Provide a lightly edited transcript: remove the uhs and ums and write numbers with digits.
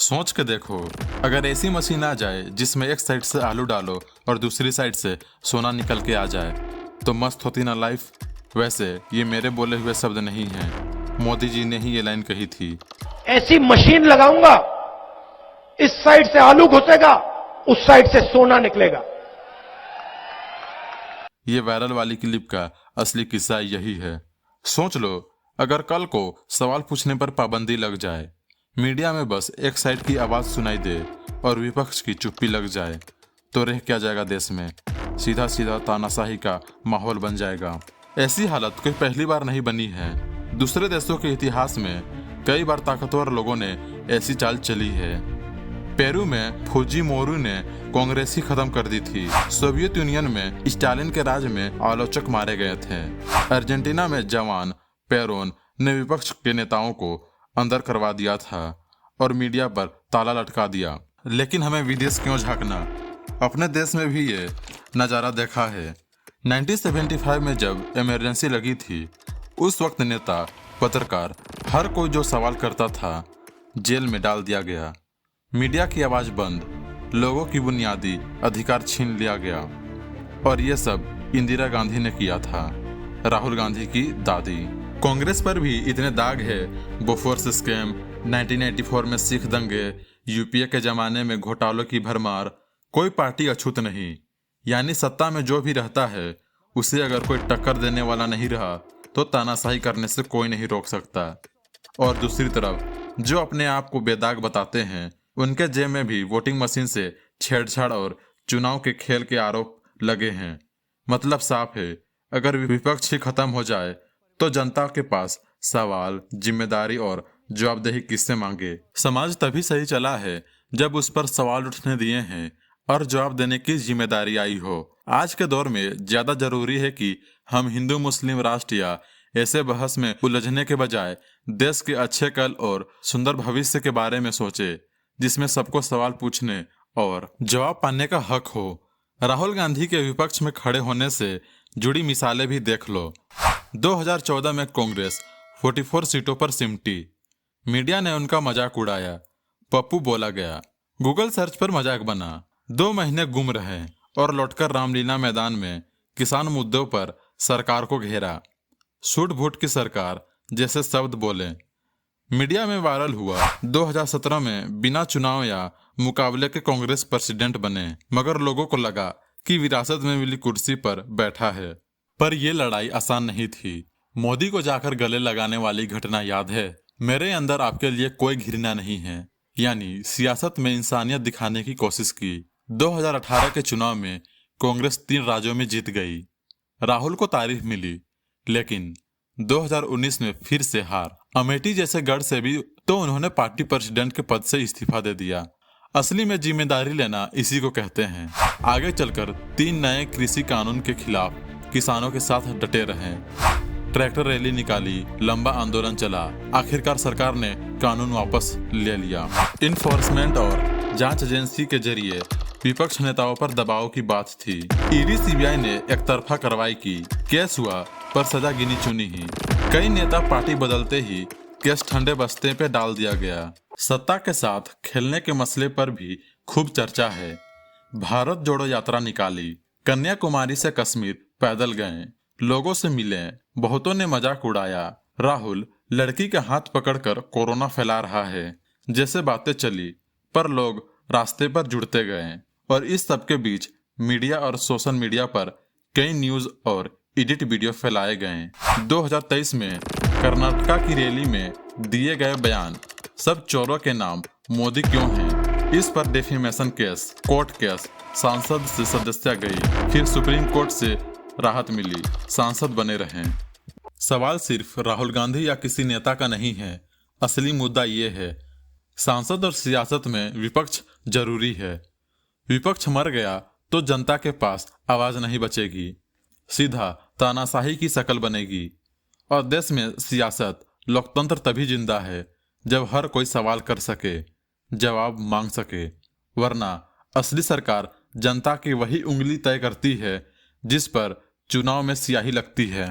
सोच के देखो, अगर ऐसी मशीन आ जाए जिसमें एक साइड से आलू डालो और दूसरी साइड से सोना निकल के आ जाए तो मस्त होती ना लाइफ। वैसे ये मेरे बोले हुए शब्द नहीं हैं, मोदी जी ने ही ये लाइन कही थी। ऐसी मशीन लगाऊंगा, इस साइड से आलू घुसेगा, उस साइड से सोना निकलेगा। ये वायरल वाली क्लिप का असली किस्सा यही है। सोच लो, अगर कल को सवाल पूछने पर पाबंदी लग जाए, मीडिया में बस एक साइड की आवाज सुनाई दे और विपक्ष की चुप्पी लग जाए, तो रह क्या जाएगा देश में? सीधा सीधा तानाशाही का माहौल बन जाएगा। ऐसी हालत कोई पहली बार नहीं बनी है। दूसरे देशों के इतिहास में कई बार ताकतवर लोगों ने ऐसी चाल चली है। पेरू में फुजीमोरू ने कांग्रेस ही खत्म कर दी थी। सोवियत यूनियन में स्टालिन के राज में आलोचक मारे गए थे। अर्जेंटीना में जवान पेरोन ने विपक्ष के नेताओं को अंदर करवा दिया था और मीडिया पर ताला लटका दिया। लेकिन हमें विदेश क्यों झांकना? अपने देश में भी ये नज़ारा देखा है। 1975 में जब इमरजेंसी लगी थी, उस वक्त नेता, पत्रकार, हर कोई जो सवाल करता था, जेल में डाल दिया गया। मीडिया की आवाज़ बंद, लोगों की बुनियादी अधिकार छीन लिया गया। और ये सब इंदिरा गांधी ने किया था, राहुल गांधी की दादी। कांग्रेस पर भी इतने दाग है। बोफोर्स स्कैम, 1984 में सिख दंगे, यूपीए के जमाने में घोटालों की भरमार, कोई पार्टी अछूत नहीं। यानी सत्ता में जो भी रहता है, उसे अगर कोई टक्कर देने वाला नहीं रहा तो तानाशाही करने से कोई नहीं रोक सकता। और दूसरी तरफ जो अपने आप को बेदाग बताते हैं, उनके जेब में भी वोटिंग मशीन से छेड़छाड़ और चुनाव के खेल के आरोप लगे हैं। मतलब साफ है, अगर विपक्ष ही खत्म हो जाए तो जनता के पास सवाल, जिम्मेदारी और जवाबदेही किससे मांगे? समाज तभी सही चला है जब उस पर सवाल उठने दिए हैं और जवाब देने की जिम्मेदारी आई हो। आज के दौर में ज्यादा जरूरी है कि हम हिंदू मुस्लिम राष्ट्र या ऐसे बहस में उलझने के बजाय देश के अच्छे कल और सुंदर भविष्य के बारे में सोचे, जिसमें सबको सवाल पूछने और जवाब पाने का हक हो। राहुल गांधी के विपक्ष में खड़े होने से जुड़ी मिसालें भी देख लो। 2014 में कांग्रेस 44 सीटों पर सिमटी। मीडिया ने उनका मजाक उड़ाया, पप्पू बोला गया, गूगल सर्च पर मजाक बना। 2 महीने गुम रहे और लौटकर रामलीला मैदान में किसान मुद्दों पर सरकार को घेरा। सूट बूट की सरकार जैसे शब्द बोले। मीडिया में वायरल हुआ। 2017 में बिना चुनाव या मुकाबले के कांग्रेस प्रेसिडेंट बने, मगर लोगों को लगा कि विरासत में मिली कुर्सी पर बैठा है। पर यह लड़ाई आसान नहीं थी। मोदी को जाकर गले लगाने वाली घटना याद है? मेरे अंदर आपके लिए कोई घृणा नहीं है, यानी सियासत में इंसानियत दिखाने की कोशिश की। 2018 के चुनाव में कांग्रेस 3 राज्यों में जीत गई। राहुल को तारीफ मिली, लेकिन 2019 में फिर से हार। अमेठी जैसे गढ़ से भी तो उन्होंने पार्टी प्रेसिडेंट के पद से इस्तीफा दे दिया। असली में जिम्मेदारी लेना इसी को कहते हैं। आगे चलकर 3 नए कृषि कानून के खिलाफ किसानों के साथ डटे रहे। ट्रैक्टर रैली निकाली, लंबा आंदोलन चला। आखिरकार सरकार ने कानून वापस ले लिया। इन्फोर्समेंट और जांच एजेंसी के जरिए विपक्ष नेताओं पर दबाव की बात थी। ईडी सीबीआई ने एकतरफा कार्रवाई की। केस हुआ पर सजा गिनी चुनी ही। कई नेता पार्टी बदलते ही केस ठंडे बस्ते पे डाल दिया गया। सत्ता के साथ खेलने के मसले पर भी खूब चर्चा है। भारत जोड़ो यात्रा निकाली, कन्याकुमारी से कश्मीर पैदल गए, लोगों से मिले, बहुतों ने मजाक उड़ाया। राहुल लड़की के हाथ पकड़कर कोरोना फैला रहा है जैसे बातें चली, पर लोग रास्ते पर जुड़ते गए। और इस सब के बीच मीडिया और सोशल मीडिया पर कई न्यूज और एडिट वीडियो फैलाए गए। 2023 में कर्नाटका की रैली में दिए गए बयान, सब चोरों के नाम मोदी क्यों हैं, इस पर डेफेमेशन केस, कोर्ट केस, सांसद से सदस्या गई, फिर सुप्रीम कोर्ट से राहत मिली, सांसद बने रहे। सवाल सिर्फ राहुल गांधी या किसी नेता का नहीं है। असली मुद्दा ये है, सांसद और सियासत में विपक्ष जरूरी है। विपक्ष मर गया तो जनता के पास आवाज नहीं बचेगी, सीधा तानाशाही की शक्ल बनेगी। और देश में सियासत, लोकतंत्र तभी जिंदा है जब हर कोई सवाल कर सके, जवाब मांग सके। वरना असली सरकार जनता की वही उंगली तय करती है जिस पर चुनाव में स्याही लगती है।